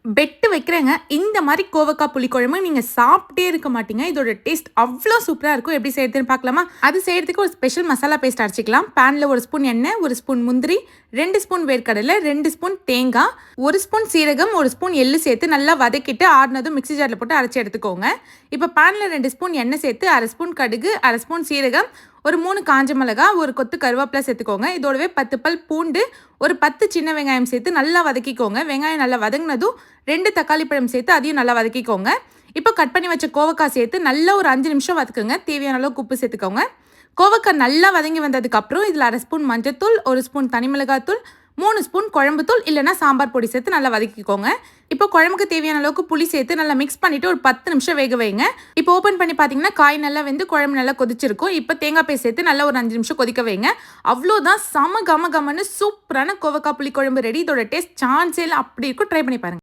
Bed வைக்கிறேங்க. இந்த மாரி கோவக்காய் புளிக்குழம்பு நீங்க சாப்பிட்டே இருக்க மாட்டீங்க. இதோட டேஸ்ட் அவ்ளோ சூப்பரா இருக்கும். எப்படி செய்றதுன்னு பார்க்கலாமா? அது செய்றதுக்கு ஒரு ஸ்பெஷல் மசாலா பேஸ்ட் அரைச்சுக்கலாம். பேன்ல 1 ஸ்பூன் எண்ணெய், 1 ஸ்பூன் முந்திரி, 2 ஸ்பூன் வேர்க்கடலை, 2 ஸ்பூன் தேங்காய், 1 ஸ்பூன் சீரகம், 1 ஸ்பூன் எள்ளு சேர்த்து நல்லா வதக்கிட்டு ஆறுனதும் மிக்ஸி ஜார்ல போட்டு அரைச்சு எடுத்துக்கோங்க. இப்ப பேன்ல 2 ஸ்பூன் எண்ணெய் சேர்த்து 1/2 ஸ்பூன் கடுகு, 1/2 ஸ்பூன் சீரகம், ஒரு 3 காஞ்ச மிளகா, ஒரு கொத்து கருவேப்பிலை சேர்த்துக்கோங்க. இதோடவே 10 பல் பூண்டு, ஒரு 10 சின்ன வெங்காயம் சேர்த்து நல்லா வதக்கிக்கோங்க. வெங்காயம் நல்லா வதங்கினதும் 2 தக்காளி பழம் சேர்த்து அதையும் நல்லா வதக்கிக்கோங்க. இப்போ கட் பண்ணி வச்ச கோவக்காய் சேர்த்து நல்லா ஒரு 5 நிமிஷம் வதக்குங்க. தேவையான அளவுக்கு உப்பு சேர்த்துக்கோங்க. கோவக்காய் நல்லா வதங்கி வந்ததுக்கப்புறம் இதில் 1/2 ஸ்பூன் மஞ்சத்தூள், 1 ஸ்பூன் தனி மிளகாத்தூள், 3 ஸ்பூன் குழம்பு தூள் இல்லைனா சாம்பார் பொடி சேர்த்து நல்லா வதக்கிக்கோங்க. இப்போ குழம்புக்கு தேவையான அளவுக்கு புளி சேர்த்து நல்லா மிக்ஸ் பண்ணிவிட்டு ஒரு 10 நிமிஷம் வேக வைங்க. இப்போ ஓப்பன் பண்ணி பார்த்தீங்கன்னா காய் நல்லா வெந்து குழம்பு நல்லா கொதிச்சிருக்கும். இப்போ தேங்காய் பேஸ்ட் சேர்த்து நல்லா ஒரு 5 நிமிஷம் கொதிக்க வைங்க. அவ்வளோதான், செம கம கமன்னு சூப்பரான கோவக்காய் புளிக்குழம்பு ரெடி. இதோட டேஸ்ட் சான்ஸே இல்லை, அப்படி இருக்கும். ட்ரை பண்ணி பாருங்க.